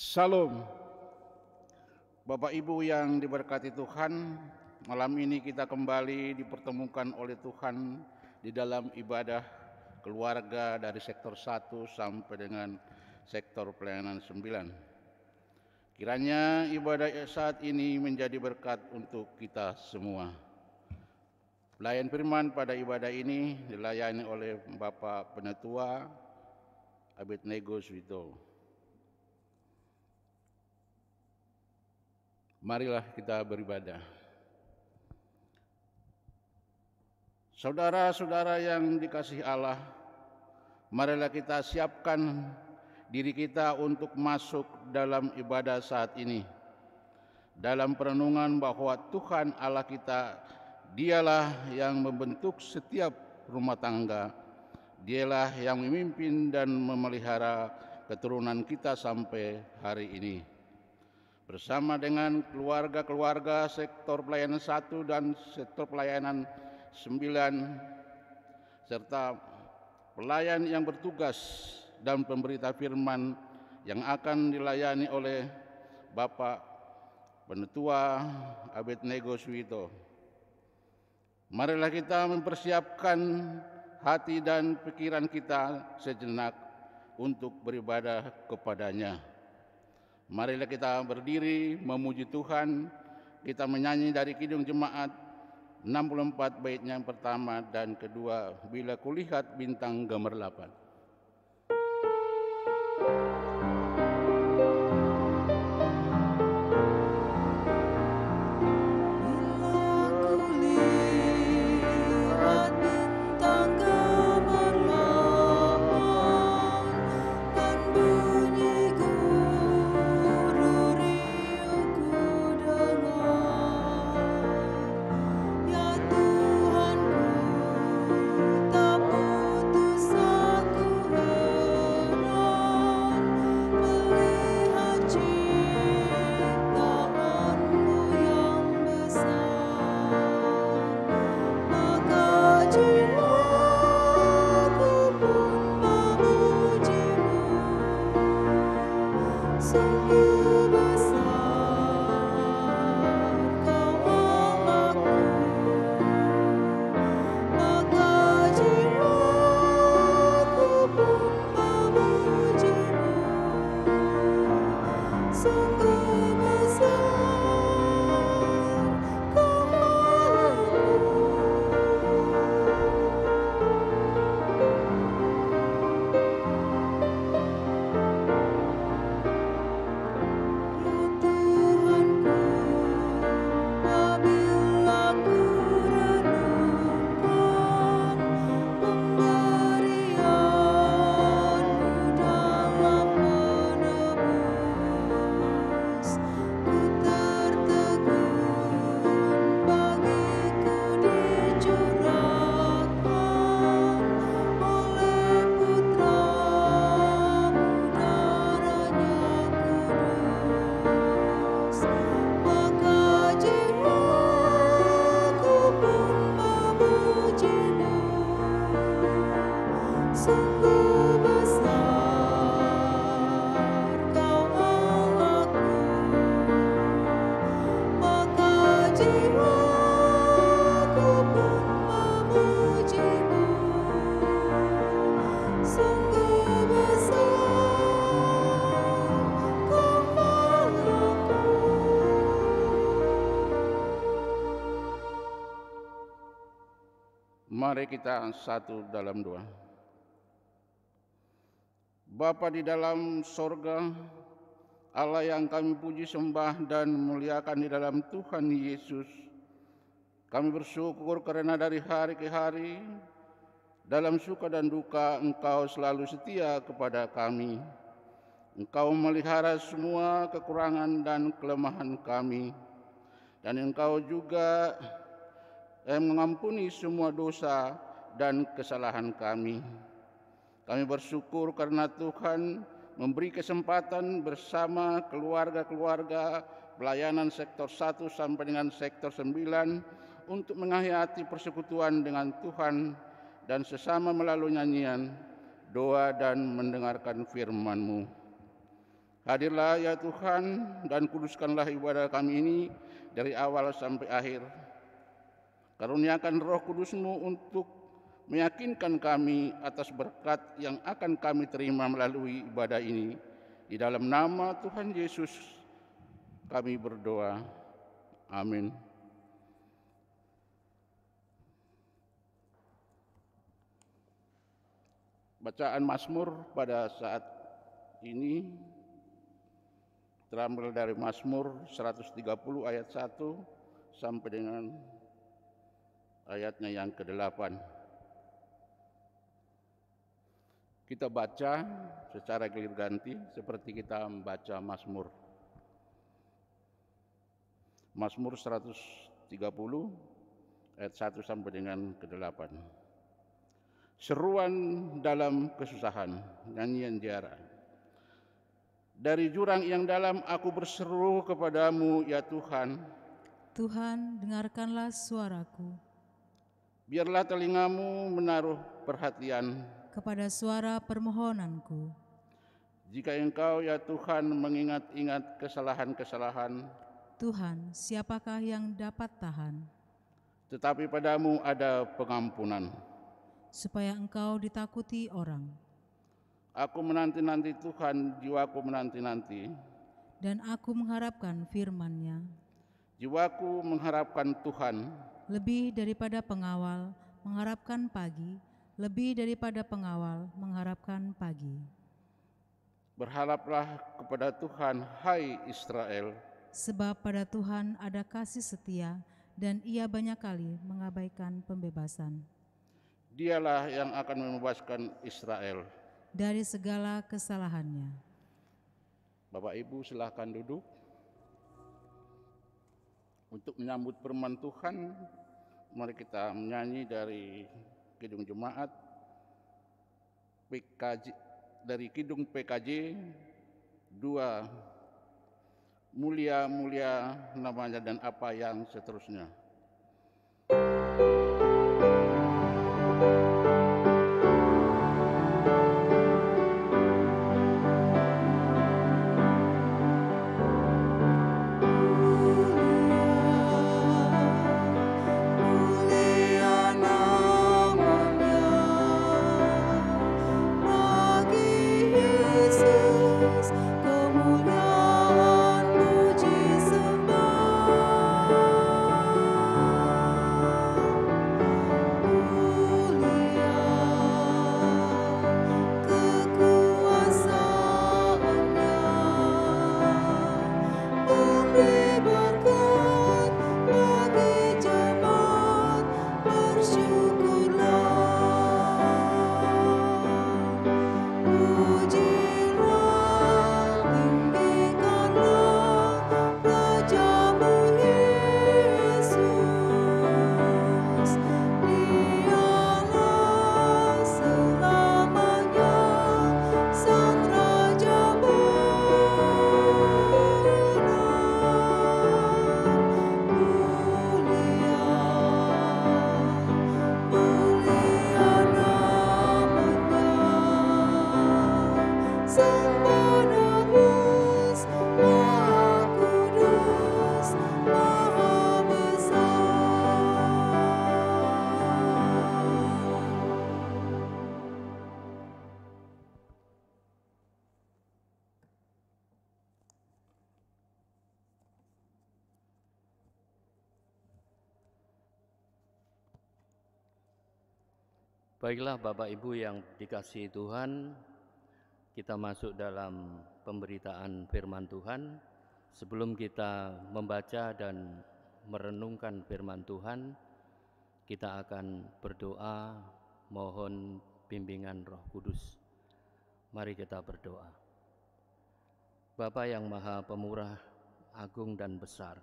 Salam, Bapak Ibu yang diberkati Tuhan. Malam ini kita kembali dipertemukan oleh Tuhan di dalam ibadah keluarga dari sektor 1 sampai dengan sektor pelayanan 9. Kiranya ibadah saat ini menjadi berkat untuk kita semua. Pelayan firman pada ibadah ini dilayani oleh Bapak Penetua Abednego Suwito. Marilah kita beribadah. Saudara-saudara yang dikasihi Allah, marilah kita siapkan diri kita untuk masuk dalam ibadah saat ini. Dalam perenungan bahwa Tuhan Allah kita, Dialah yang membentuk setiap rumah tangga. Dialah yang memimpin dan memelihara keturunan kita sampai hari ini. Bersama dengan keluarga-keluarga sektor pelayanan 1 dan sektor pelayanan 9, serta pelayan yang bertugas dan pemberita firman yang akan dilayani oleh Bapak Penetua Abednego Suwito. Marilah kita mempersiapkan hati dan pikiran kita sejenak untuk beribadah kepadanya. Marilah kita berdiri memuji Tuhan. Kita menyanyi dari Kidung Jemaat 64 baitnya yang pertama dan kedua, Bila Kulihat Bintang Gemerlapan. Mari kita satu dalam doa. Bapa di dalam sorga, Allah yang kami puji sembah dan muliakan di dalam Tuhan Yesus, kami bersyukur karena dari hari ke hari, dalam suka dan duka Engkau selalu setia kepada kami. Engkau memelihara semua kekurangan dan kelemahan kami, dan Engkau juga mengampuni semua dosa dan kesalahan kami. Kami bersyukur karena Tuhan memberi kesempatan bersama keluarga-keluarga pelayanan sektor 1 sampai dengan sektor 9 untuk menghayati persekutuan dengan Tuhan dan sesama melalui nyanyian, doa dan mendengarkan firman-Mu. Hadirlah ya Tuhan dan kuduskanlah ibadah kami ini dari awal sampai akhir. Karuniakan Roh Kudus-Mu untuk meyakinkan kami atas berkat yang akan kami terima melalui ibadah ini. Di dalam nama Tuhan Yesus kami berdoa. Amin. Bacaan Mazmur pada saat ini terambil dari Mazmur 130 ayat 1 sampai dengan ayatnya yang ke-8. Kita baca secara gilir ganti seperti kita membaca Mazmur. Mazmur 130 ayat 1 sampai dengan ke-8. Seruan dalam kesusahan, nyanyian Ziarah. Dari jurang yang dalam aku berseru kepadamu ya Tuhan. Tuhan, dengarkanlah suaraku. Biarlah telingamu menaruh perhatian kepada suara permohonanku. Jika Engkau ya Tuhan mengingat-ingat kesalahan-kesalahan, Tuhan, siapakah yang dapat tahan? Tetapi padamu ada pengampunan. Supaya Engkau ditakuti orang. Aku menanti-nanti Tuhan, jiwaku menanti-nanti. Dan aku mengharapkan firman-Nya. Jiwaku mengharapkan Tuhan. Lebih daripada pengawal mengharapkan pagi, lebih daripada pengawal mengharapkan pagi. Berharaplah kepada Tuhan, hai Israel. Sebab pada Tuhan ada kasih setia, dan Ia banyak kali mengabaikan pembebasan. Dialah yang akan membebaskan Israel dari segala kesalahannya. Bapak Ibu silakan duduk. Untuk menyambut firman Tuhan, mari kita menyanyi dari Kidung Jemaat PKJ, dari Kidung PKJ 2, mulia-mulia namanya dan apa yang seterusnya. Baiklah Bapak Ibu yang dikasihi Tuhan, kita masuk dalam pemberitaan firman Tuhan. Sebelum kita membaca dan merenungkan firman Tuhan, kita akan berdoa mohon bimbingan Roh Kudus. Mari kita berdoa. Bapa yang Maha Pemurah, Agung dan Besar,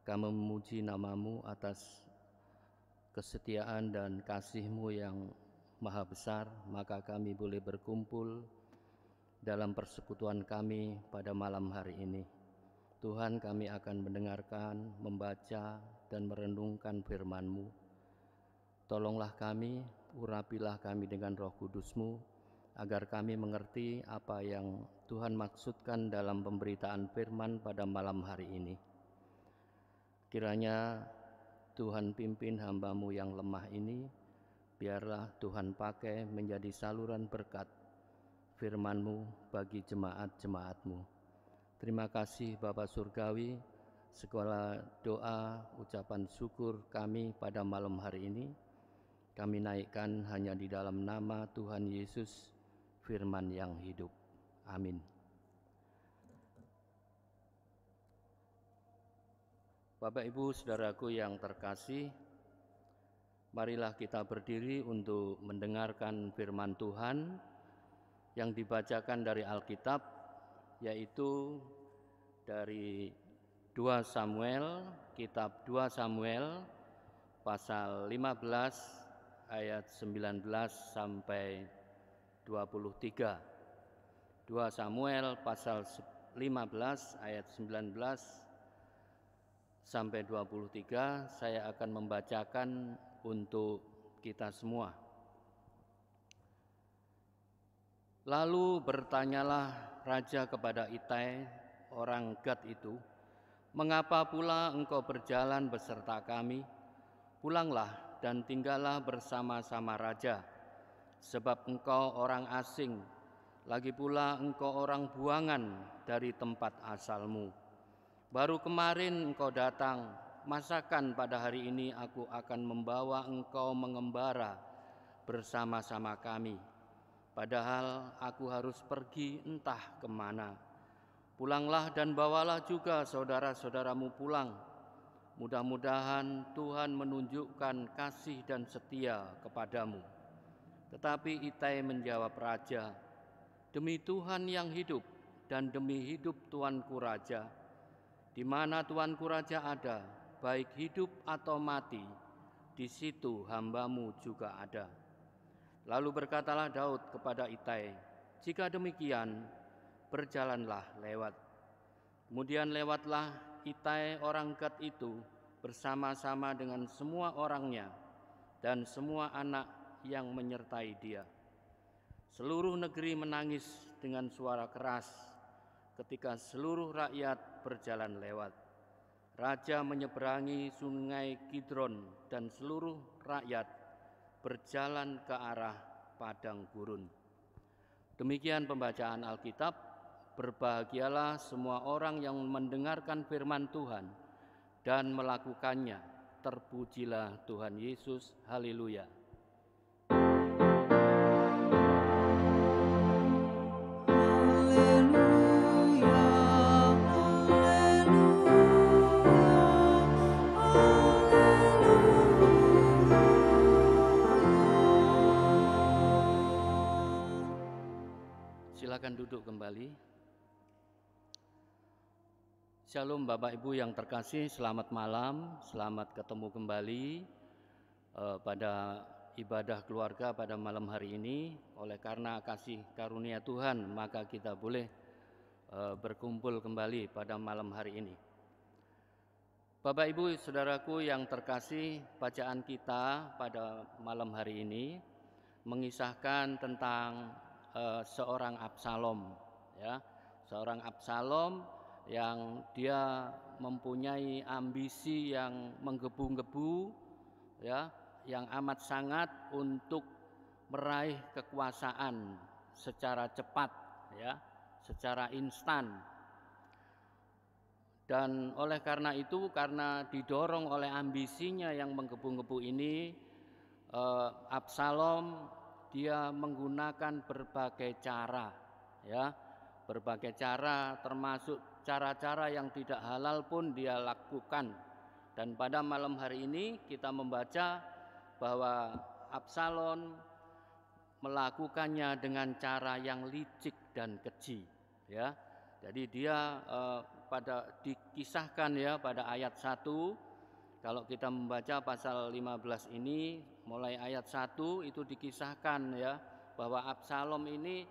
kami memuji nama-Mu atas kesetiaan dan kasih-Mu yang Maha besar, maka kami boleh berkumpul dalam persekutuan kami pada malam hari ini. Tuhan, kami akan mendengarkan, membaca, dan merenungkan firman-Mu. Tolonglah kami, urapilah kami dengan Roh Kudus-Mu, agar kami mengerti apa yang Tuhan maksudkan dalam pemberitaan firman pada malam hari ini. Kiranya Tuhan pimpin hamba-Mu yang lemah ini, biarlah Tuhan pakai menjadi saluran berkat firman-Mu bagi jemaat-jemaat-Mu. Terima kasih Bapa Surgawi, segala doa, ucapan syukur kami pada malam hari ini, kami naikkan hanya di dalam nama Tuhan Yesus, firman yang hidup. Amin. Bapak Ibu Saudaraku yang terkasih, marilah kita berdiri untuk mendengarkan firman Tuhan yang dibacakan dari Alkitab, yaitu dari 2 Samuel, kitab 2 Samuel pasal 15 ayat 19 sampai 23. 2 Samuel pasal 15 ayat 19 sampai 23, saya akan membacakan untuk kita semua. Lalu bertanyalah raja kepada Ittai, orang Gad itu, "Mengapa pula engkau berjalan beserta kami? Pulanglah dan tinggallah bersama-sama raja, sebab engkau orang asing, lagi pula engkau orang buangan dari tempat asalmu. Baru kemarin engkau datang, masakan pada hari ini aku akan membawa engkau mengembara bersama-sama kami. Padahal aku harus pergi entah kemana. Pulanglah dan bawalah juga saudara-saudaramu pulang. Mudah-mudahan Tuhan menunjukkan kasih dan setia kepadamu." Tetapi Ittai menjawab raja, "Demi Tuhan yang hidup dan demi hidup tuanku raja, di mana tuanku raja ada, baik hidup atau mati, di situ hambamu juga ada." Lalu berkatalah Daud kepada Ittai, "Jika demikian, berjalanlah lewat." Kemudian lewatlah Ittai orang Gad itu bersama-sama dengan semua orangnya dan semua anak yang menyertai dia. Seluruh negeri menangis dengan suara keras ketika seluruh rakyat berjalan lewat. Raja menyeberangi sungai Kidron dan seluruh rakyat berjalan ke arah padang gurun. Demikian pembacaan Alkitab. Berbahagialah semua orang yang mendengarkan firman Tuhan dan melakukannya. Terpujilah Tuhan Yesus. Haleluya. Silakan duduk kembali. Shalom Bapak Ibu yang terkasih, selamat malam, selamat ketemu kembali pada ibadah keluarga pada malam hari ini. Oleh karena kasih karunia Tuhan, maka kita boleh berkumpul kembali pada malam hari ini. Bapak Ibu Saudaraku yang terkasih, bacaan kita pada malam hari ini mengisahkan tentang seorang Absalom, ya, seorang Absalom yang dia mempunyai ambisi yang menggebu-gebu, ya, yang amat sangat untuk meraih kekuasaan secara cepat, ya, secara instan. Dan oleh karena itu, karena didorong oleh ambisinya yang menggebu-gebu ini, Absalom dia menggunakan berbagai cara, ya, berbagai cara, termasuk cara-cara yang tidak halal pun dia lakukan. Dan pada malam hari ini kita membaca bahwa Absalom melakukannya dengan cara yang licik dan keji, ya. Jadi dia dikisahkan, ya, pada ayat 1. Kalau kita membaca pasal 15 ini, mulai ayat 1 itu dikisahkan, ya, bahwa Absalom ini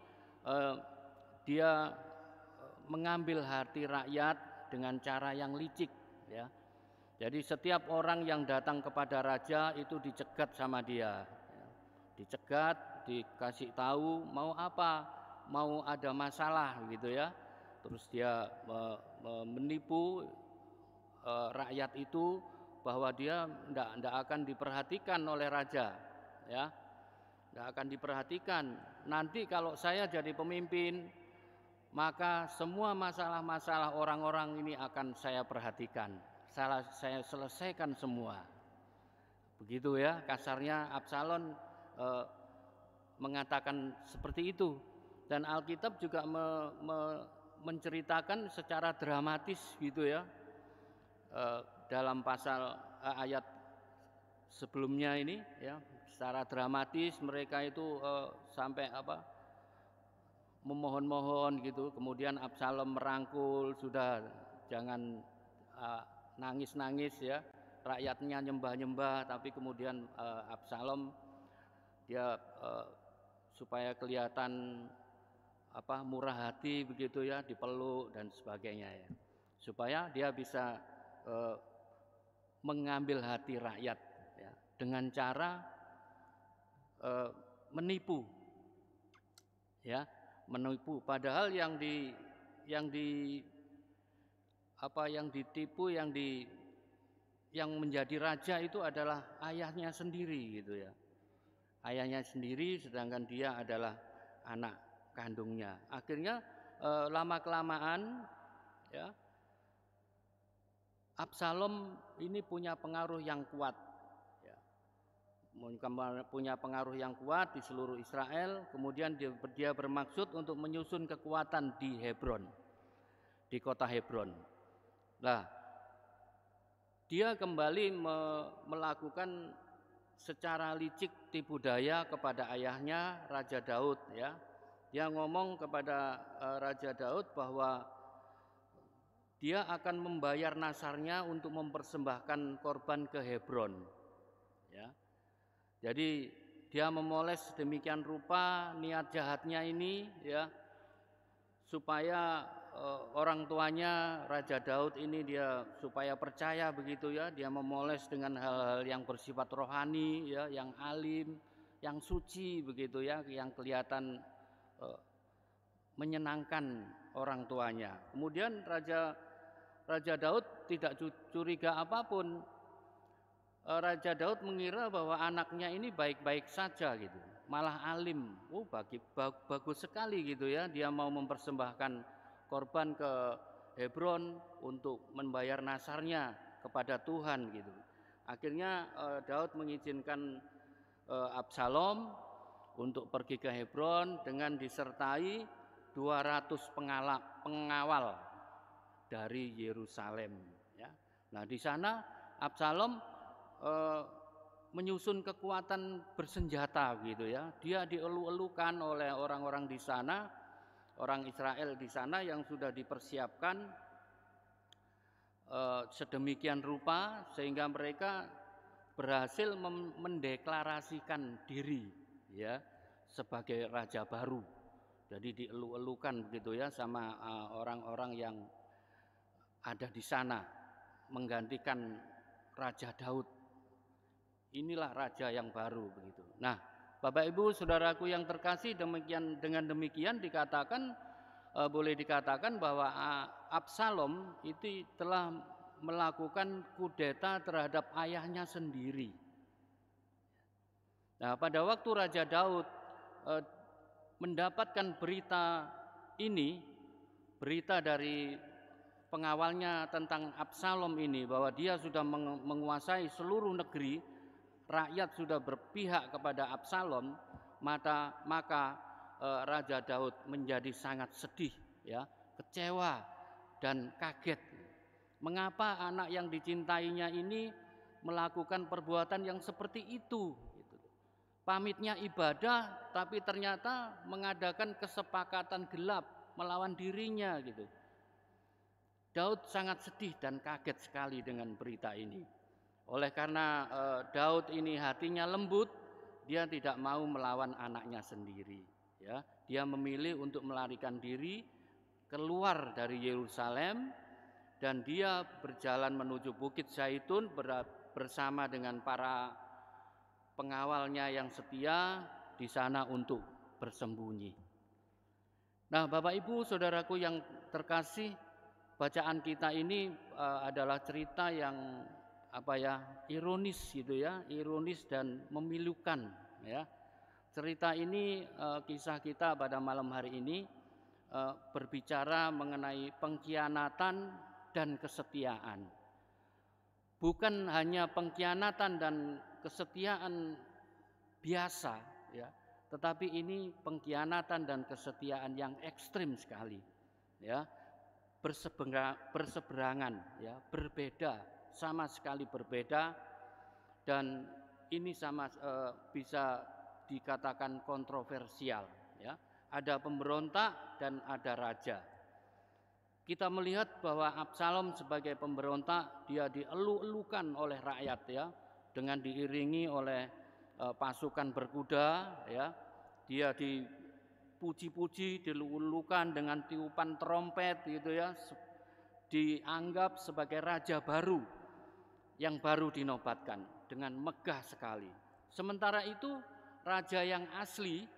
dia mengambil hati rakyat dengan cara yang licik, ya. Jadi setiap orang yang datang kepada raja itu dicegat sama dia, ya. dicegat, dikasih tahu mau apa, mau ada masalah gitu ya. Terus dia menipu rakyat itu bahwa dia tidak akan diperhatikan oleh raja, ya, tidak akan diperhatikan. Nanti kalau saya jadi pemimpin, maka semua masalah-masalah orang-orang ini akan saya perhatikan, saya selesaikan semua. Begitu ya, kasarnya Absalom mengatakan seperti itu. Dan Alkitab juga menceritakan secara dramatis gitu ya, dalam pasal ayat sebelumnya ini ya, secara dramatis mereka itu sampai memohon-mohon gitu. Kemudian Absalom merangkul, sudah jangan nangis-nangis ya, rakyatnya nyembah-nyembah, tapi kemudian Absalom dia supaya kelihatan murah hati begitu ya, dipeluk dan sebagainya ya, supaya dia bisa mengambil hati rakyat ya, dengan cara menipu ya, menipu. Padahal yang ditipu, yang menjadi raja itu adalah ayahnya sendiri gitu ya, ayahnya sendiri, sedangkan dia adalah anak kandungnya. Akhirnya lama kelamaan ya, Absalom ini punya pengaruh yang kuat ya, punya pengaruh yang kuat di seluruh Israel. Kemudian dia bermaksud untuk menyusun kekuatan di Hebron, di kota Hebron. Nah, dia kembali melakukan secara licik tipu daya kepada ayahnya Raja Daud ya. Dia ngomong kepada Raja Daud bahwa dia akan membayar nasarnya untuk mempersembahkan korban ke Hebron ya. Jadi dia memoles sedemikian rupa niat jahatnya ini ya, supaya orang tuanya Raja Daud ini dia supaya percaya begitu ya. Dia memoles dengan hal-hal yang bersifat rohani ya, yang alim, yang suci begitu ya, yang kelihatan menyenangkan orang tuanya. Kemudian Raja Daud tidak curiga apapun. Raja Daud mengira bahwa anaknya ini baik-baik saja gitu, malah alim. Bagus sekali gitu ya, dia mau mempersembahkan korban ke Hebron untuk membayar nasarnya kepada Tuhan gitu. Akhirnya Daud mengizinkan Absalom untuk pergi ke Hebron dengan disertai 200 pengawal dari Yerusalem ya. Nah, di sana Absalom menyusun kekuatan bersenjata gitu ya. Dia dielu-elukan oleh orang-orang di sana, orang Israel di sana yang sudah dipersiapkan sedemikian rupa sehingga mereka berhasil mendeklarasikan diri ya sebagai raja baru. Jadi dielu-elukan begitu ya sama orang-orang yang ada di sana, menggantikan Raja Daud. Inilah raja yang baru begitu. Nah, Bapak Ibu Saudaraku yang terkasih, dengan demikian dikatakan boleh dikatakan bahwa Absalom itu telah melakukan kudeta terhadap ayahnya sendiri. Nah, pada waktu Raja Daud mendapatkan berita ini, berita dari pengawalnya tentang Absalom ini, bahwa dia sudah menguasai seluruh negeri, rakyat sudah berpihak kepada Absalom, maka Raja Daud menjadi sangat sedih ya, kecewa dan kaget. Mengapa anak yang dicintainya ini melakukan perbuatan yang seperti itu? Pamitnya ibadah, tapi ternyata mengadakan kesepakatan gelap melawan dirinya gitu. Daud sangat sedih dan kaget sekali dengan berita ini. Oleh karena Daud ini hatinya lembut, dia tidak mau melawan anaknya sendiri. Ya, dia memilih untuk melarikan diri keluar dari Yerusalem, dan dia berjalan menuju Bukit Zaitun bersama dengan para pengawalnya yang setia di sana untuk bersembunyi. Nah, Bapak Ibu, saudaraku yang terkasih, bacaan kita ini adalah cerita yang ironis gitu ya, ironis dan memilukan ya. Cerita ini, kisah kita pada malam hari ini berbicara mengenai pengkhianatan dan kesetiaan. Bukan hanya pengkhianatan dan kesetiaan biasa ya, tetapi ini pengkhianatan dan kesetiaan yang ekstrim sekali ya, berseberangan ya, berbeda, sama sekali berbeda, dan ini bisa dikatakan kontroversial ya. Ada pemberontak dan ada raja. Kita melihat bahwa Absalom sebagai pemberontak, dia dielu-elukan oleh rakyat ya, dengan diiringi oleh pasukan berkuda ya. Dia dipuji-puji, dilulukan dengan tiupan trompet gitu ya. Dianggap sebagai raja baru yang baru dinobatkan dengan megah sekali. Sementara itu raja yang asli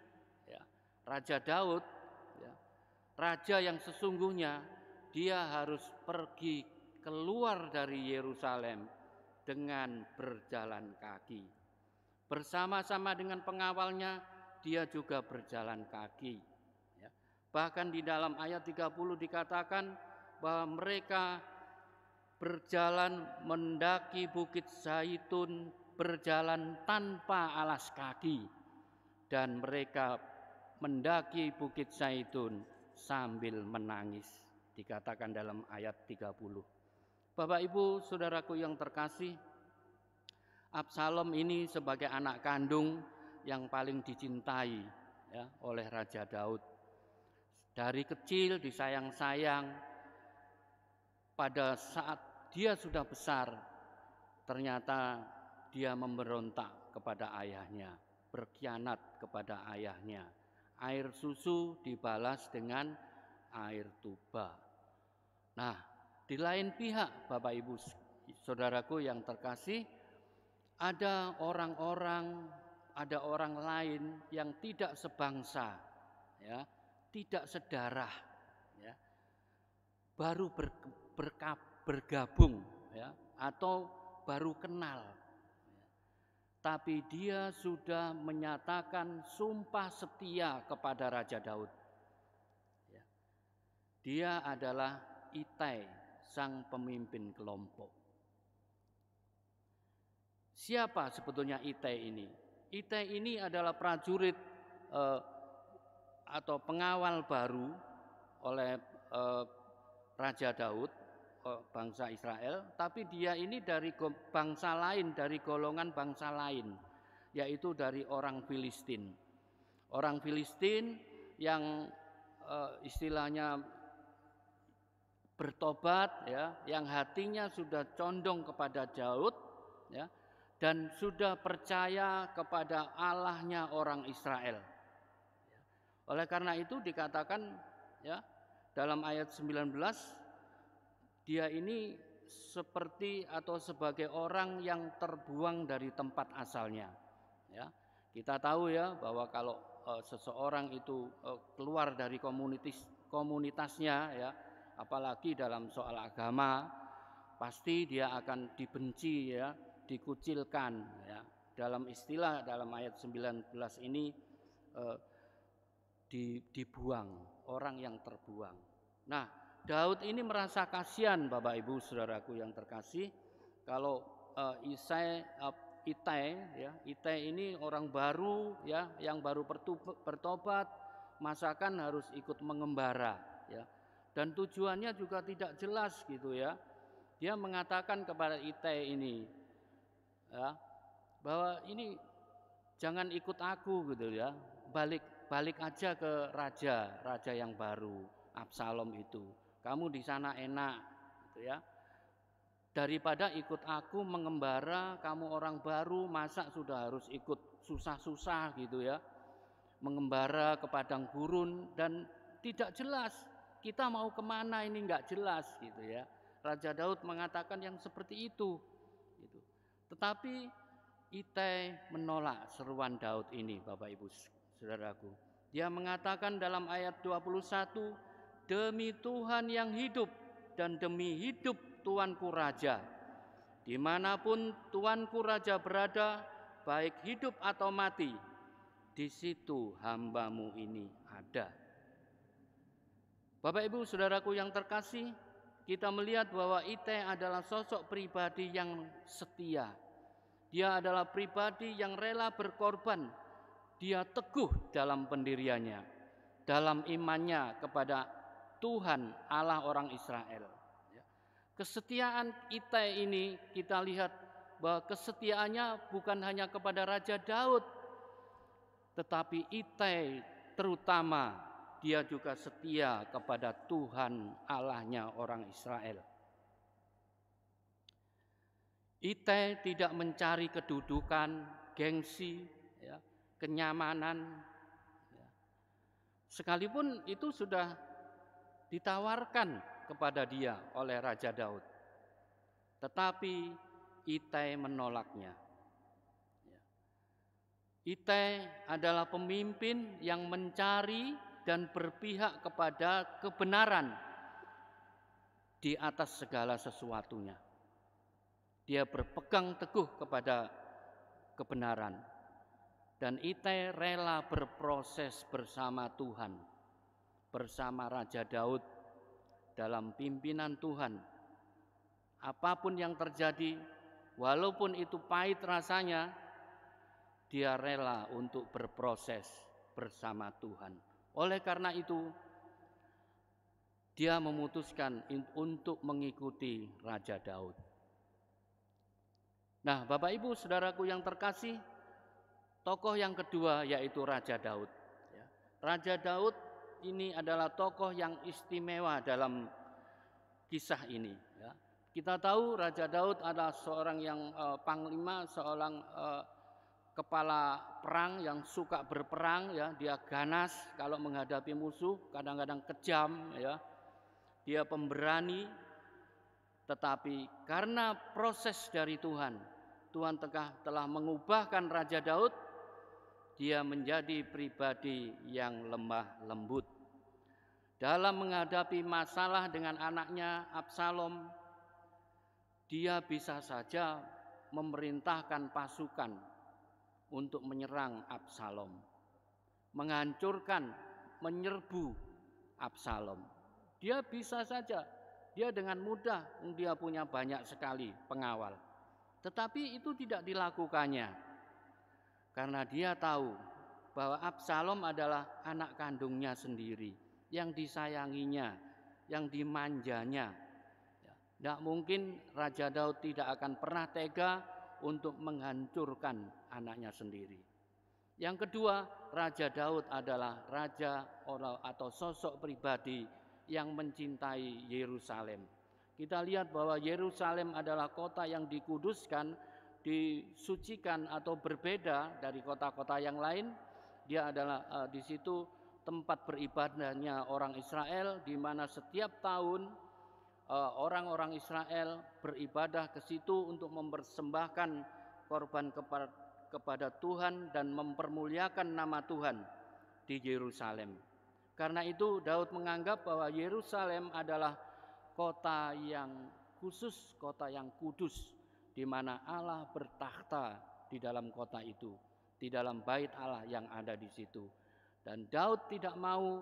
ya, Raja Daud ya, raja yang sesungguhnya, dia harus pergi keluar dari Yerusalem dengan berjalan kaki. Bersama-sama dengan pengawalnya, dia juga berjalan kaki. Ya. Bahkan di dalam ayat 30 dikatakan bahwa mereka berjalan mendaki Bukit Zaitun, berjalan tanpa alas kaki. Dan mereka mendaki Bukit Zaitun sambil menangis, dikatakan dalam ayat 30. Bapak Ibu, saudaraku yang terkasih, Absalom ini sebagai anak kandung yang paling dicintai ya, oleh Raja Daud. Dari kecil disayang-sayang, pada saat dia sudah besar, ternyata dia memberontak kepada ayahnya, berkhianat kepada ayahnya. Air susu dibalas dengan air tuba. Nah, di lain pihak, Bapak Ibu saudaraku yang terkasih, ada orang lain yang tidak sebangsa ya, tidak sedarah ya, baru bergabung ya, atau baru kenal. Tapi dia sudah menyatakan sumpah setia kepada Raja Daud. Ya. Dia adalah Itai, sang pemimpin kelompok. Siapa sebetulnya Itai ini? Itai ini adalah prajurit atau pengawal baru oleh Raja Daud, bangsa Israel, tapi dia ini dari bangsa lain, dari golongan bangsa lain, yaitu dari orang Filistin. Orang Filistin yang istilahnya bertobat ya, yang hatinya sudah condong kepada Daud ya, dan sudah percaya kepada Allahnya orang Israel. Oleh karena itu dikatakan ya, dalam ayat 19, dia ini seperti atau sebagai orang yang terbuang dari tempat asalnya. Ya, kita tahu ya bahwa kalau seseorang itu keluar dari komunitasnya ya, apalagi dalam soal agama, pasti dia akan dibenci ya, dikucilkan ya. Dalam istilah dalam ayat 19 ini dibuang, orang yang terbuang. Nah, Daud ini merasa kasihan, Bapak Ibu saudaraku yang terkasih, kalau Itai ini orang baru ya, yang baru bertobat, masakan harus ikut mengembara ya. Dan tujuannya juga tidak jelas gitu ya. Dia mengatakan kepada Itai ini ya, bahwa ini jangan ikut aku gitu ya. Balik aja ke raja yang baru, Absalom itu. Kamu di sana enak gitu ya. Daripada ikut aku mengembara, kamu orang baru, masa sudah harus ikut susah-susah gitu ya. Mengembara ke padang gurun dan tidak jelas kita mau kemana, ini enggak jelas gitu ya. Raja Daud mengatakan yang seperti itu gitu. Tetapi Itai menolak seruan Daud ini, Bapak Ibu Saudaraku. Dia mengatakan dalam ayat 21, demi Tuhan yang hidup dan demi hidup Tuanku Raja, dimanapun Tuanku Raja berada, baik hidup atau mati, di situ hambamu ini ada. Bapak Ibu Saudaraku yang terkasih, kita melihat bahwa Itai adalah sosok pribadi yang setia. Dia adalah pribadi yang rela berkorban. Dia teguh dalam pendiriannya, dalam imannya kepada Tuhan Allah orang Israel. Kesetiaan Itai ini kita lihat bahwa kesetiaannya bukan hanya kepada Raja Daud, tetapi Itai terutama dia juga setia kepada Tuhan Allahnya orang Israel. Itai tidak mencari kedudukan, gengsi, kenyamanan. Sekalipun itu sudah ditawarkan kepada dia oleh Raja Daud, tetapi Itai menolaknya. Itai adalah pemimpin yang mencari dan berpihak kepada kebenaran di atas segala sesuatunya. Dia berpegang teguh kepada kebenaran. Dan Itai rela berproses bersama Tuhan, bersama Raja Daud dalam pimpinan Tuhan. Apapun yang terjadi, walaupun itu pahit rasanya, dia rela untuk berproses bersama Tuhan. Oleh karena itu, dia memutuskan untuk mengikuti Raja Daud. Nah, Bapak Ibu Saudaraku yang terkasih, tokoh yang kedua yaitu Raja Daud. Raja Daud ini adalah tokoh yang istimewa dalam kisah ini. Kita tahu Raja Daud adalah seorang yang panglima, seorang kepala perang yang suka berperang. Dia ganas kalau menghadapi musuh, kadang-kadang kejam. Dia pemberani, tetapi karena proses dari Tuhan telah mengubahkan Raja Daud. Dia menjadi pribadi yang lemah lembut. Dalam menghadapi masalah dengan anaknya Absalom, dia bisa saja memerintahkan pasukan untuk menyerang Absalom, menghancurkan, menyerbu Absalom. Dia bisa saja, dia dengan mudah, dia punya banyak sekali pengawal. Tetapi itu tidak dilakukannya, karena dia tahu bahwa Absalom adalah anak kandungnya sendiri, yang disayanginya, yang dimanjanya. Tidak mungkin Raja Daud tidak akan pernah tega untuk menghancurkan anaknya sendiri. Yang kedua, Raja Daud adalah raja atau sosok pribadi yang mencintai Yerusalem. Kita lihat bahwa Yerusalem adalah kota yang dikuduskan, disucikan atau berbeda dari kota-kota yang lain. Dia adalah di situ tempat beribadahnya orang Israel, di mana setiap tahun orang-orang Israel beribadah ke situ untuk mempersembahkan korban kepada Tuhan dan mempermuliakan nama Tuhan di Yerusalem. Karena itu Daud menganggap bahwa Yerusalem adalah kota yang khusus, kota yang kudus, di mana Allah bertakhta di dalam kota itu, di dalam bait Allah yang ada di situ. Dan Daud tidak mau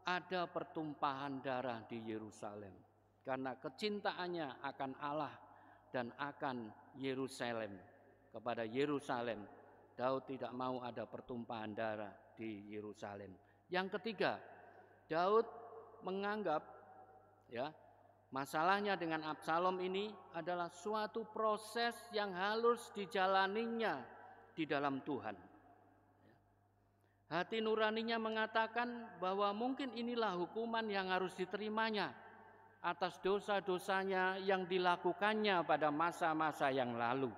ada pertumpahan darah di Yerusalem, karena kecintaannya akan Allah dan akan Yerusalem. Kepada Yerusalem, Daud tidak mau ada pertumpahan darah di Yerusalem. Yang ketiga, Daud menganggap masalahnya dengan Absalom ini adalah suatu proses yang harus dijalaninya di dalam Tuhan. Hati nuraninya mengatakan bahwa mungkin inilah hukuman yang harus diterimanya atas dosa-dosanya yang dilakukannya pada masa-masa yang lalu.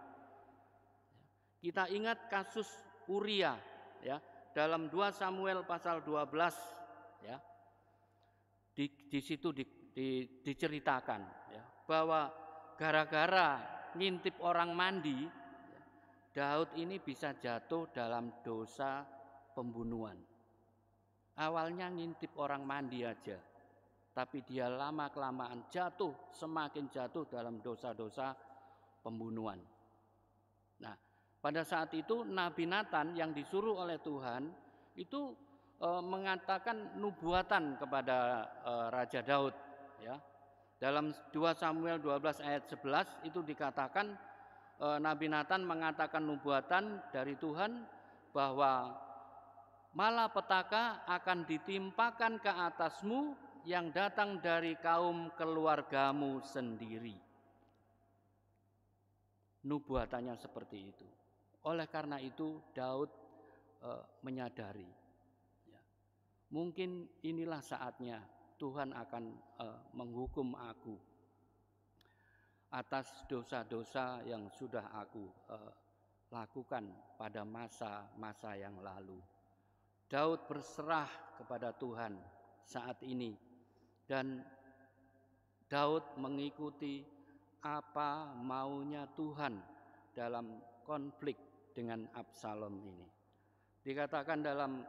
Kita ingat kasus Uria dalam 2 Samuel pasal 12 di situ diceritakan bahwa gara-gara ngintip orang mandi, Daud ini bisa jatuh dalam dosa pembunuhan. Awalnya ngintip orang mandi aja, tapi dia lama-kelamaan jatuh, semakin jatuh dalam dosa-dosa pembunuhan. Nah, pada saat itu Nabi Nathan yang disuruh oleh Tuhan itu mengatakan nubuatan kepada Raja Daud, ya. Dalam 2 Samuel 12 ayat 11 itu dikatakan Nabi Nathan mengatakan nubuatan dari Tuhan bahwa malapetaka akan ditimpakan ke atasmu yang datang dari kaum keluargamu sendiri. Nubuatannya seperti itu. Oleh karena itu Daud menyadari, ya, mungkin inilah saatnya Tuhan akan menghukum aku atas dosa-dosa yang sudah aku lakukan pada masa-masa yang lalu. Daud berserah kepada Tuhan saat ini, dan Daud mengikuti apa maunya Tuhan dalam konflik dengan Absalom ini. Dikatakan dalam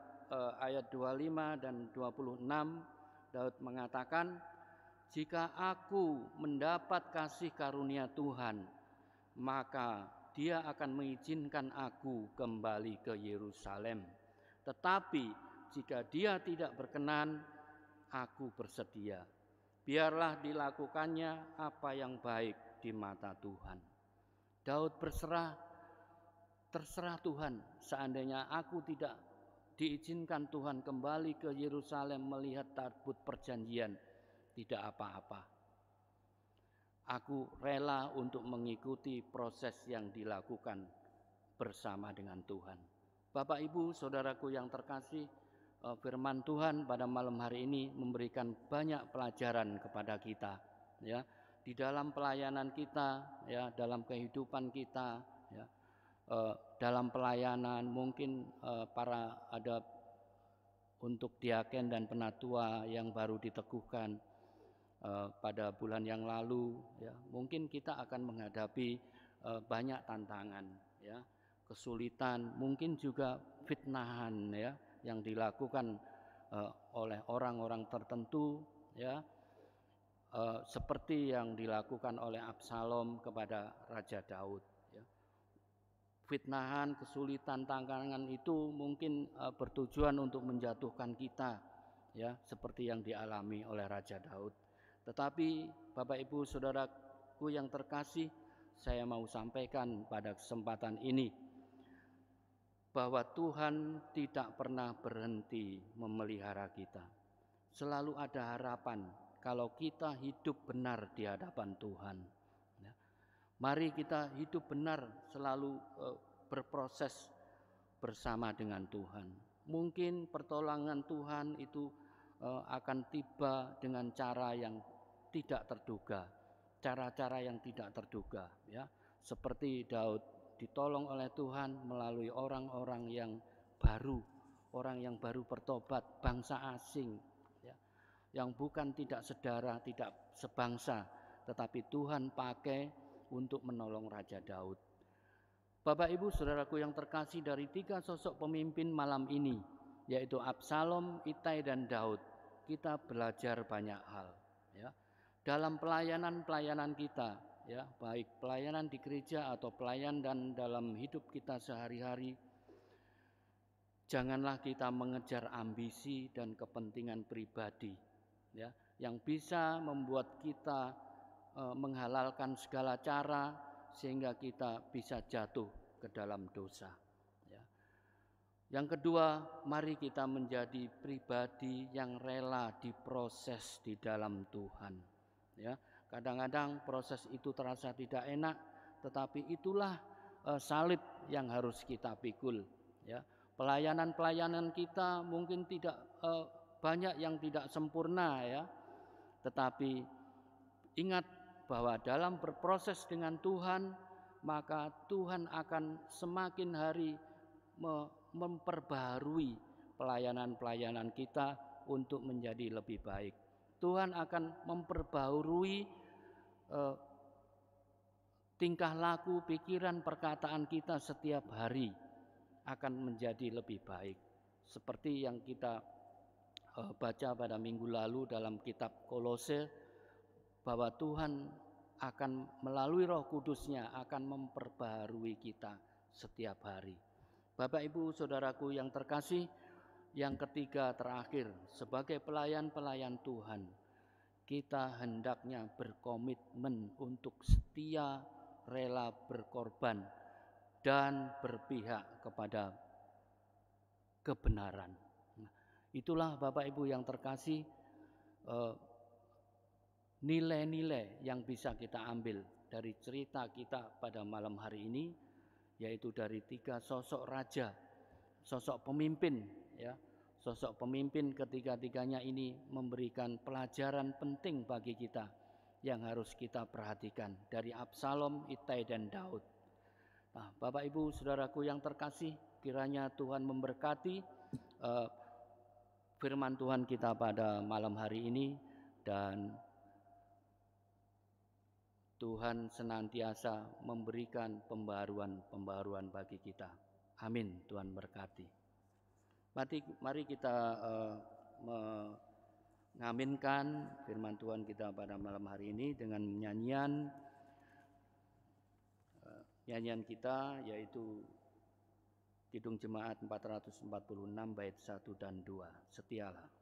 ayat 25 dan 26, Daud mengatakan, jika aku mendapat kasih karunia Tuhan, maka Dia akan mengizinkan aku kembali ke Yerusalem. Tetapi jika Dia tidak berkenan, aku bersedia. Biarlah dilakukannya apa yang baik di mata Tuhan. Daud berserah, terserah Tuhan. Seandainya aku tidak diizinkan Tuhan kembali ke Yerusalem melihat tabut perjanjian, tidak apa-apa. Aku rela untuk mengikuti proses yang dilakukan bersama dengan Tuhan. Bapak, Ibu, saudaraku yang terkasih, firman Tuhan pada malam hari ini memberikan banyak pelajaran kepada kita, ya, di dalam pelayanan kita, ya, dalam kehidupan kita, ya, dalam pelayanan mungkin ada untuk diaken dan penatua yang baru diteguhkan pada bulan yang lalu, ya, mungkin kita akan menghadapi banyak tantangan, ya, kesulitan, mungkin juga fitnahan, ya, yang dilakukan oleh orang-orang tertentu, ya, seperti yang dilakukan oleh Absalom kepada Raja Daud, ya. Fitnahan, kesulitan, tantangan itu mungkin bertujuan untuk menjatuhkan kita, ya, seperti yang dialami oleh Raja Daud. Tetapi Bapak, Ibu, saudaraku yang terkasih, saya mau sampaikan pada kesempatan ini bahwa Tuhan tidak pernah berhenti memelihara kita. Selalu ada harapan kalau kita hidup benar di hadapan Tuhan. Ya. Mari kita hidup benar, selalu berproses bersama dengan Tuhan. Mungkin pertolongan Tuhan itu akan tiba dengan cara yang tidak terduga, cara-cara yang tidak terduga, ya. Seperti Daud ditolong oleh Tuhan melalui orang-orang yang baru bertobat, bangsa asing, ya, yang bukan tidak sedara, tidak sebangsa, tetapi Tuhan pakai untuk menolong Raja Daud. Bapak, Ibu, saudaraku yang terkasih, dari 3 sosok pemimpin malam ini, yaitu Absalom, Itai, dan Daud, kita belajar banyak hal, ya. Dalam pelayanan kita, ya, baik pelayanan di gereja atau pelayanan dalam hidup kita sehari-hari, janganlah kita mengejar ambisi dan kepentingan pribadi, ya, yang bisa membuat kita menghalalkan segala cara sehingga kita bisa jatuh ke dalam dosa, ya. Yang kedua, mari kita menjadi pribadi yang rela diproses di dalam Tuhan. Ya, kadang-kadang proses itu terasa tidak enak, tetapi itulah salib yang harus kita pikul. Ya, pelayanan kita mungkin tidak banyak yang tidak sempurna, ya, tetapi ingat bahwa dalam berproses dengan Tuhan, maka Tuhan akan semakin hari memperbaharui pelayanan kita untuk menjadi lebih baik. Tuhan akan memperbaharui tingkah laku, pikiran, perkataan kita setiap hari akan menjadi lebih baik. Seperti yang kita baca pada minggu lalu dalam kitab Kolose, bahwa Tuhan akan melalui Roh Kudus-Nya akan memperbaharui kita setiap hari. Bapak Ibu Saudaraku yang terkasih, yang ketiga terakhir, sebagai pelayan-pelayan Tuhan, kita hendaknya berkomitmen untuk setia, rela berkorban, dan berpihak kepada kebenaran. Itulah Bapak Ibu yang terkasih, nilai-nilai yang bisa kita ambil dari cerita kita pada malam hari ini, yaitu dari 3 sosok raja, sosok pemimpin, ya. Sosok pemimpin ketiga-tiganya ini memberikan pelajaran penting bagi kita yang harus kita perhatikan, dari Absalom, Ittai, dan Daud. Nah, Bapak Ibu Saudaraku yang terkasih, kiranya Tuhan memberkati firman Tuhan kita pada malam hari ini, dan Tuhan senantiasa memberikan pembaharuan bagi kita. Amin. Tuhan berkati. Mari kita mengaminkan firman Tuhan kita pada malam hari ini dengan nyanyian kita, yaitu Kidung Jemaat 446 bait 1 dan 2. Setialah.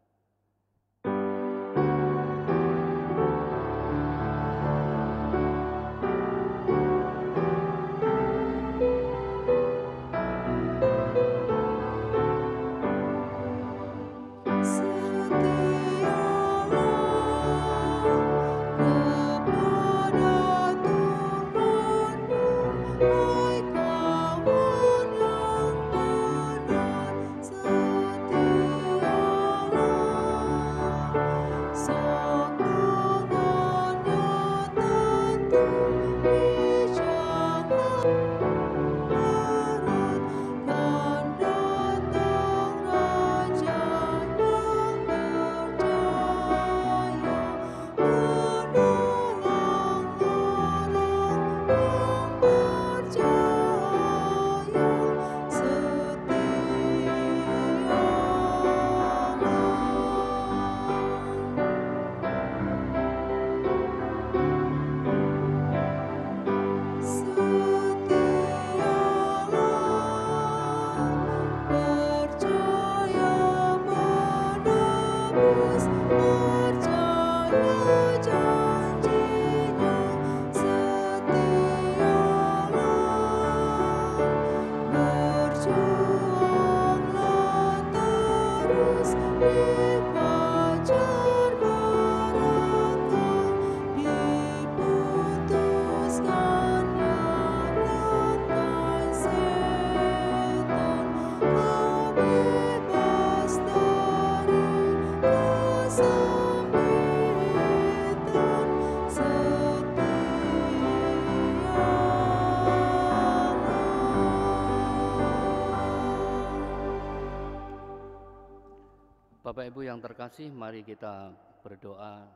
Bapak Ibu yang terkasih, mari kita berdoa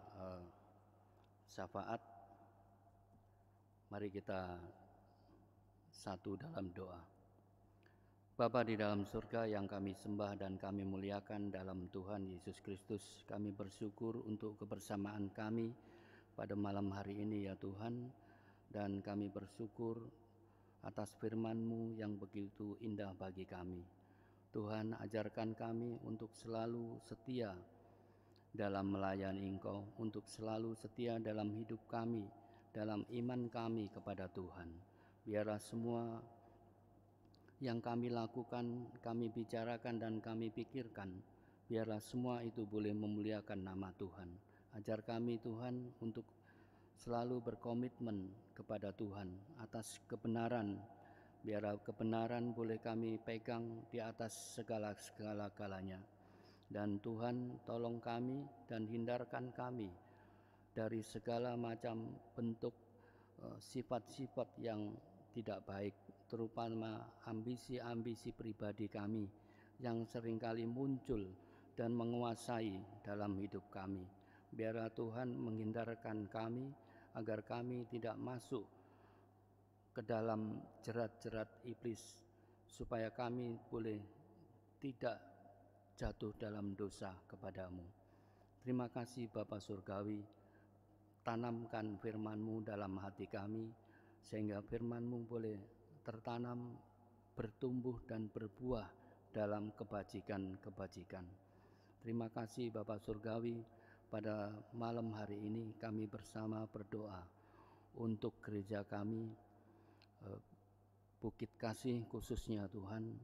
syafaat. Mari kita satu dalam doa. Bapa di dalam surga yang kami sembah dan kami muliakan dalam Tuhan Yesus Kristus, kami bersyukur untuk kebersamaan kami pada malam hari ini ya Tuhan, dan kami bersyukur atas firman-Mu yang begitu indah bagi kami. Tuhan, ajarkan kami untuk selalu setia dalam melayani Engkau, untuk selalu setia dalam hidup kami, dalam iman kami kepada Tuhan. Biarlah semua yang kami lakukan, kami bicarakan dan kami pikirkan, biarlah semua itu boleh memuliakan nama Tuhan. Ajar kami Tuhan untuk selalu berkomitmen kepada Tuhan atas kebenaran. Biarlah kebenaran boleh kami pegang di atas segala-galanya. Dan Tuhan, tolong kami dan hindarkan kami dari segala macam bentuk sifat-sifat yang tidak baik, terutama ambisi-ambisi pribadi kami yang seringkali muncul dan menguasai dalam hidup kami. Biarlah Tuhan menghindarkan kami agar kami tidak masuk ke dalam jerat-jerat iblis, supaya kami boleh tidak jatuh dalam dosa kepadamu. Terima kasih Bapa Surgawi, tanamkan firman-Mu dalam hati kami, sehingga firman-Mu boleh tertanam, bertumbuh dan berbuah dalam kebajikan-kebajikan. Terima kasih Bapa Surgawi, pada malam hari ini kami bersama berdoa untuk gereja kami, Bukit Kasih khususnya Tuhan,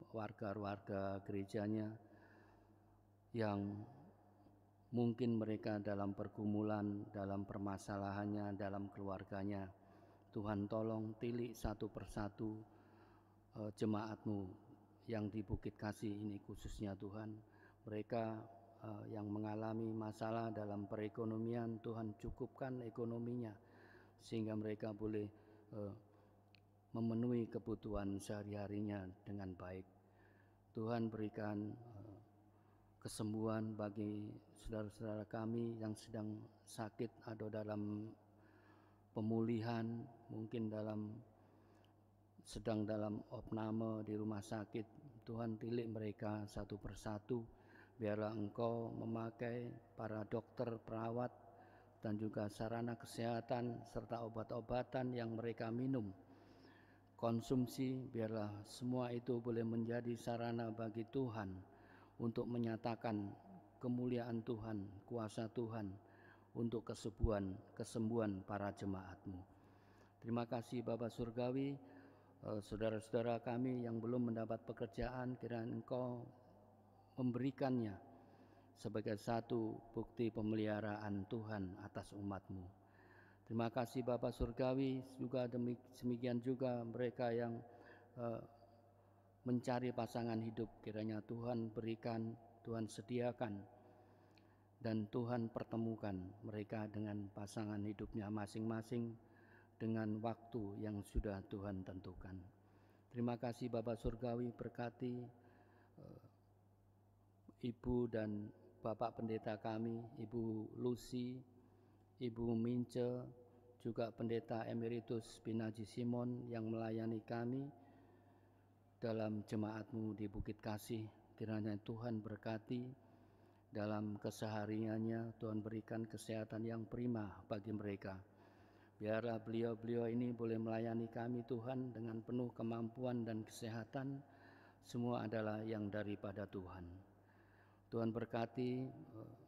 warga-warga gerejanya yang mungkin mereka dalam pergumulan, dalam permasalahannya, dalam keluarganya. Tuhan tolong tilik satu persatu jemaat-Mu yang di Bukit Kasih ini khususnya Tuhan. Mereka yang mengalami masalah dalam perekonomian, Tuhan cukupkan ekonominya sehingga mereka boleh memenuhi kebutuhan sehari-harinya dengan baik. Tuhan berikan kesembuhan bagi saudara-saudara kami yang sedang sakit atau dalam pemulihan, mungkin sedang dalam opname di rumah sakit. Tuhan tilik mereka satu persatu, biarlah Engkau memakai para dokter, perawat, dan juga sarana kesehatan serta obat-obatan yang mereka minum, konsumsi, biarlah semua itu boleh menjadi sarana bagi Tuhan untuk menyatakan kemuliaan Tuhan, kuasa Tuhan untuk kesembuhan para jemaat-Mu. Terima kasih Bapa Surgawi, saudara-saudara kami yang belum mendapat pekerjaan, kiranya Engkau memberikannya sebagai satu bukti pemeliharaan Tuhan atas umat-Mu. Terima kasih Bapa Surgawi, juga demikian juga mereka yang mencari pasangan hidup, kiranya Tuhan berikan, Tuhan sediakan, dan Tuhan pertemukan mereka dengan pasangan hidupnya masing-masing dengan waktu yang sudah Tuhan tentukan. Terima kasih Bapa Surgawi, berkati Ibu dan Bapak Pendeta kami, Ibu Lucy, Ibu Mince, juga Pendeta Emeritus Binaji Simon yang melayani kami dalam jemaat-Mu di Bukit Kasih. Kiranya Tuhan berkati dalam kesehariannya, Tuhan berikan kesehatan yang prima bagi mereka. Biarlah beliau-beliau ini boleh melayani kami Tuhan dengan penuh kemampuan dan kesehatan, semua adalah yang daripada Tuhan. Tuhan berkati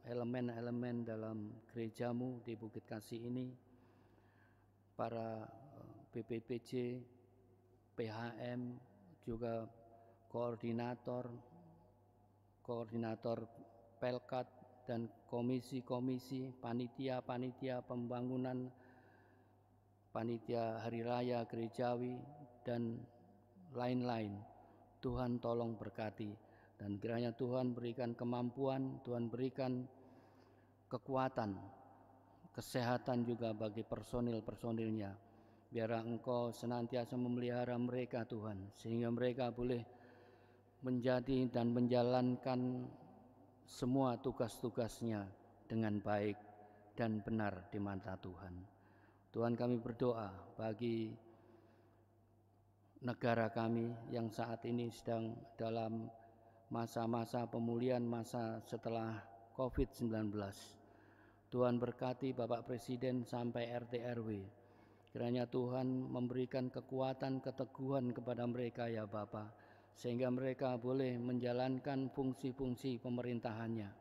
elemen-elemen dalam gereja-Mu di Bukit Kasih ini, para BPPJ, PHM, juga koordinator Pelkat dan komisi-komisi, panitia-panitia pembangunan, panitia hari raya gerejawi, dan lain-lain. Tuhan tolong berkati, dan kiranya Tuhan berikan kemampuan, Tuhan berikan kekuatan, kesehatan juga bagi personil-personilnya. Biarlah Engkau senantiasa memelihara mereka Tuhan, sehingga mereka boleh menjadi dan menjalankan semua tugas-tugasnya dengan baik dan benar di mata Tuhan. Tuhan, kami berdoa bagi negara kami yang saat ini sedang dalam masa-masa pemulihan, masa setelah COVID-19. Tuhan berkati Bapak Presiden sampai RT RW. Kiranya Tuhan memberikan kekuatan, keteguhan kepada mereka ya Bapa, sehingga mereka boleh menjalankan fungsi-fungsi pemerintahannya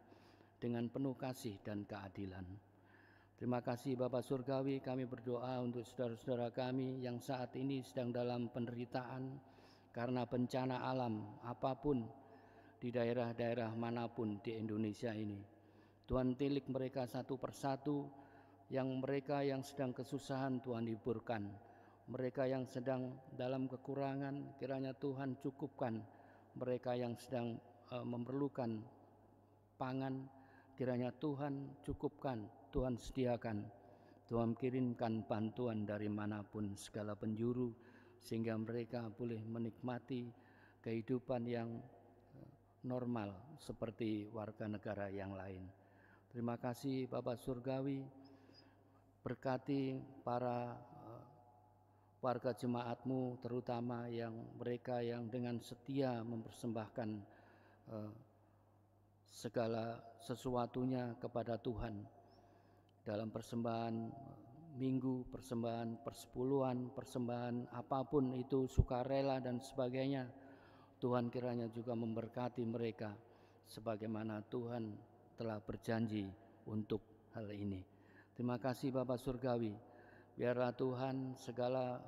dengan penuh kasih dan keadilan. Terima kasih Bapa Surgawi, kami berdoa untuk saudara-saudara kami yang saat ini sedang dalam penderitaan karena bencana alam apapun di daerah-daerah manapun di Indonesia ini. Tuhan tilik mereka satu persatu, yang mereka yang sedang kesusahan Tuhan hiburkan, mereka yang sedang dalam kekurangan kiranya Tuhan cukupkan, mereka yang sedang memerlukan pangan kiranya Tuhan cukupkan, Tuhan sediakan, Tuhan kirimkan bantuan dari manapun segala penjuru, sehingga mereka boleh menikmati kehidupan yang normal seperti warga negara yang lain. Terima kasih Bapak Surgawi, berkati para warga jemaat-Mu, terutama yang mereka yang dengan setia mempersembahkan segala sesuatunya kepada Tuhan dalam persembahan minggu, persembahan persepuluhan, persembahan apapun itu, sukarela dan sebagainya. Tuhan kiranya juga memberkati mereka sebagaimana Tuhan telah berjanji untuk hal ini. Terima kasih Bapa Surgawi. Biarlah Tuhan segala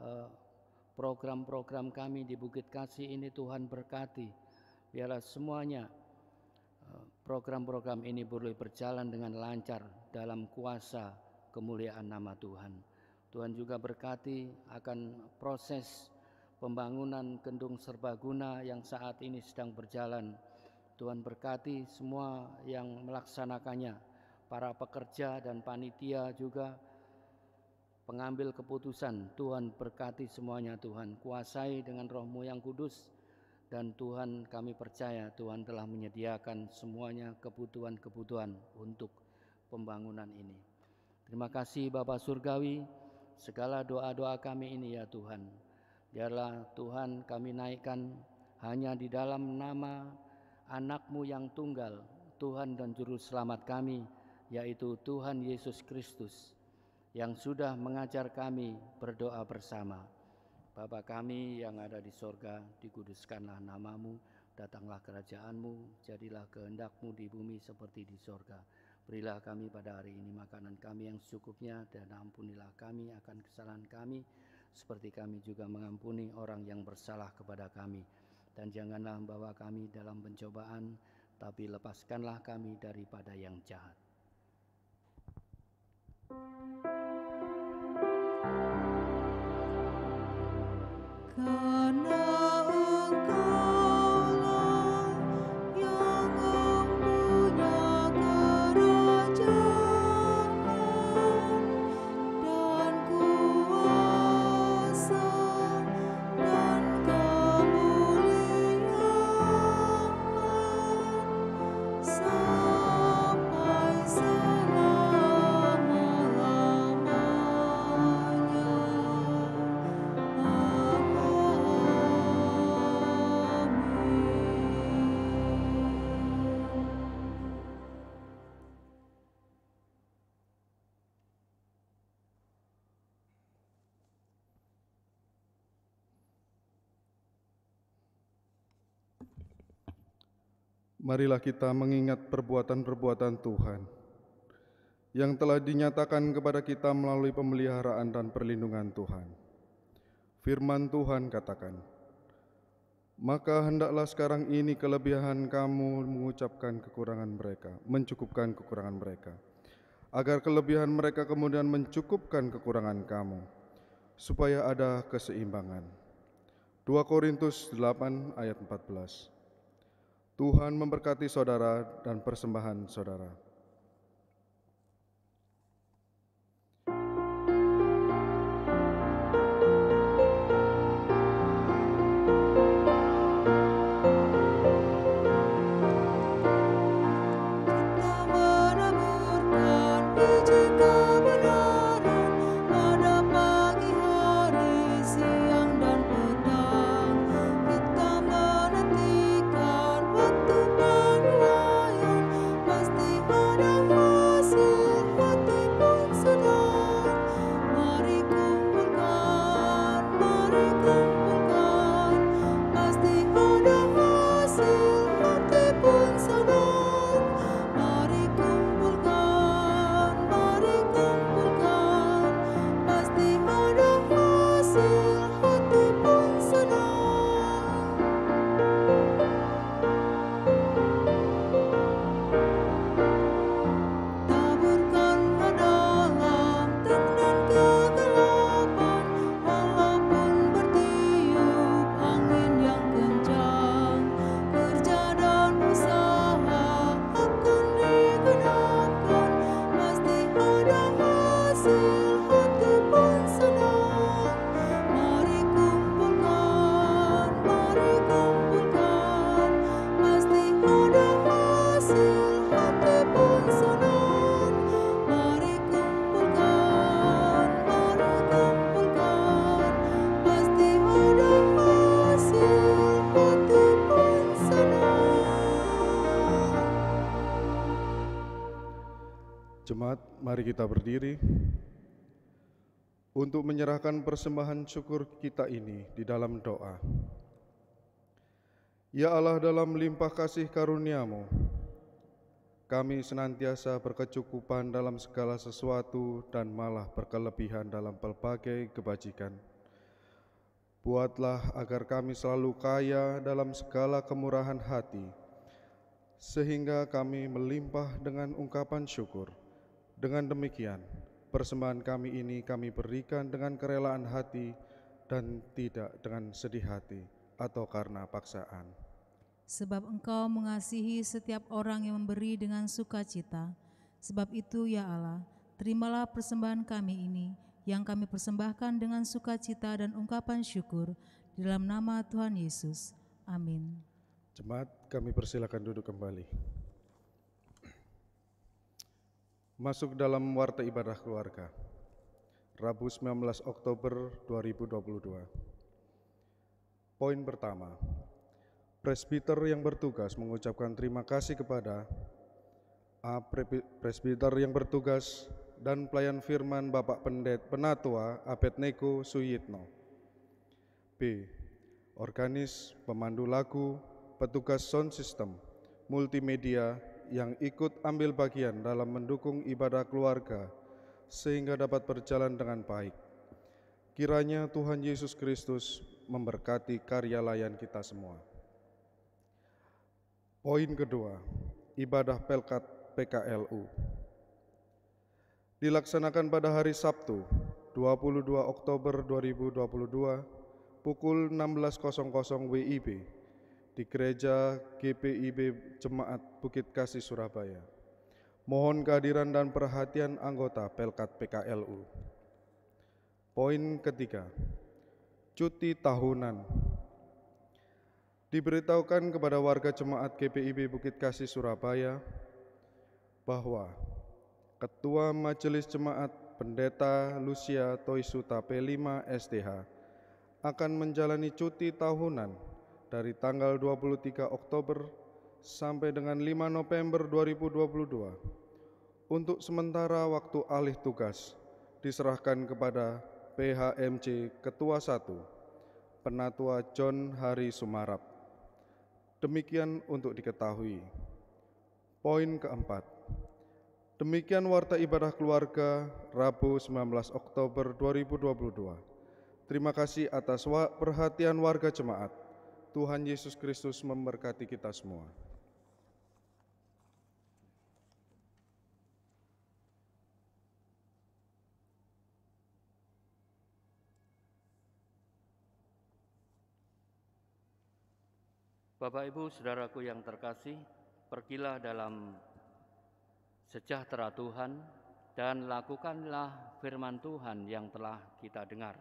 program-program kami di Bukit Kasih ini Tuhan berkati. Biarlah semuanya program-program ini boleh berjalan dengan lancar dalam kuasa kemuliaan nama Tuhan. Tuhan juga berkati akan proses pembangunan Gendung Serbaguna yang saat ini sedang berjalan. Tuhan berkati semua yang melaksanakannya, para pekerja dan panitia juga, pengambil keputusan. Tuhan berkati semuanya Tuhan, kuasai dengan Roh-Mu yang kudus. Dan Tuhan, kami percaya Tuhan telah menyediakan semuanya kebutuhan-kebutuhan untuk pembangunan ini. Terima kasih Bapa Surgawi, segala doa-doa kami ini ya Tuhan. Biarlah Tuhan kami naikkan hanya di dalam nama anak-Mu yang tunggal, Tuhan dan Juru Selamat kami, yaitu Tuhan Yesus Kristus, yang sudah mengajar kami berdoa bersama. Bapa kami yang ada di sorga, dikuduskanlah nama-Mu, datanglah kerajaan-Mu, jadilah kehendak-Mu di bumi seperti di sorga. Berilah kami pada hari ini makanan kami yang secukupnya, dan ampunilah kami akan kesalahan kami, seperti kami juga mengampuni orang yang bersalah kepada kami. Dan janganlah membawa kami dalam pencobaan, tapi lepaskanlah kami daripada yang jahat. Karena Engkau-lah yang mempunyai kerajaan dan kuasa dan kemuliaan sampai selama-lamanya. Marilah kita mengingat perbuatan-perbuatan Tuhan yang telah dinyatakan kepada kita melalui pemeliharaan dan perlindungan Tuhan. Firman Tuhan katakan, "Maka hendaklah sekarang ini kelebihan kamu mengucapkan kekurangan mereka, mencukupkan kekurangan mereka, agar kelebihan mereka kemudian mencukupkan kekurangan kamu, supaya ada keseimbangan." 2 Korintus 8 ayat 14. Tuhan memberkati saudara dan persembahan saudara. Jemaat, mari kita berdiri untuk menyerahkan persembahan syukur kita ini di dalam doa. Ya Allah, dalam limpah kasih karunia-Mu, kami senantiasa berkecukupan dalam segala sesuatu dan malah berkelebihan dalam pelbagai kebajikan. Buatlah agar kami selalu kaya dalam segala kemurahan hati, sehingga kami melimpah dengan ungkapan syukur. Dengan demikian, persembahan kami ini kami berikan dengan kerelaan hati dan tidak dengan sedih hati atau karena paksaan. Sebab Engkau mengasihi setiap orang yang memberi dengan sukacita. Sebab itu ya Allah, terimalah persembahan kami ini yang kami persembahkan dengan sukacita dan ungkapan syukur di dalam nama Tuhan Yesus. Amin. Jemaat, kami persilakan duduk kembali. Masuk dalam warta ibadah keluarga, Rabu 19 Oktober 2022. Poin pertama, presbiter yang bertugas mengucapkan terima kasih kepada A. Presbiter yang bertugas dan pelayan firman Bapak Penatua Abednego Suyitno. B. Organis, pemandu lagu, petugas sound system, multimedia yang ikut ambil bagian dalam mendukung ibadah keluarga sehingga dapat berjalan dengan baik. Kiranya Tuhan Yesus Kristus memberkati karya layan kita semua. Poin kedua, ibadah Pelkat PKLU. Dilaksanakan pada hari Sabtu, 22 Oktober 2022, pukul 16.00 WIB di Gereja GPIB Jemaat Bukit Kasih Surabaya. Mohon kehadiran dan perhatian anggota Pelkat PKLU. Poin ketiga, cuti tahunan. Diberitahukan kepada warga Jemaat GPIB Bukit Kasih Surabaya bahwa Ketua Majelis Jemaat Pendeta Lucia Toisuta P5 STH akan menjalani cuti tahunan dari tanggal 23 Oktober sampai dengan 5 November 2022. Untuk sementara waktu alih tugas diserahkan kepada PHMC Ketua 1, Penatua John Hari Sumarap. Demikian untuk diketahui. Poin keempat, demikian warta ibadah keluarga Rabu 19 Oktober 2022. Terima kasih atas perhatian warga jemaat. Tuhan Yesus Kristus memberkati kita semua. Bapak, Ibu, Saudaraku yang terkasih, pergilah dalam sejahtera Tuhan dan lakukanlah firman Tuhan yang telah kita dengar.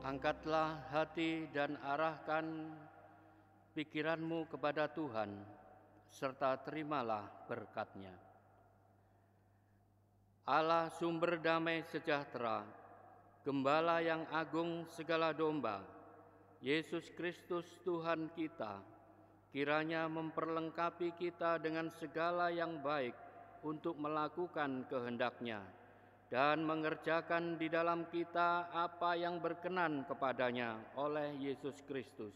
Angkatlah hati dan arahkan pikiranmu kepada Tuhan, serta terimalah berkat-Nya. Allah sumber damai sejahtera, Gembala yang agung segala domba, Yesus Kristus Tuhan kita, kiranya memperlengkapi kita dengan segala yang baik untuk melakukan kehendak-Nya dan mengerjakan di dalam kita apa yang berkenan kepadanya oleh Yesus Kristus.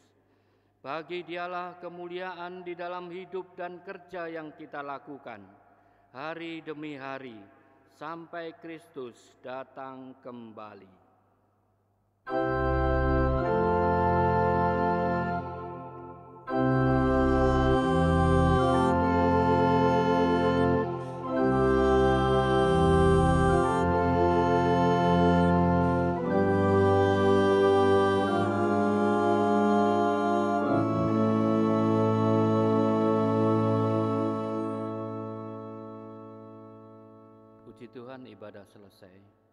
Bagi Dialah kemuliaan di dalam hidup dan kerja yang kita lakukan, hari demi hari, sampai Kristus datang kembali. Puji Tuhan, ibadah selesai.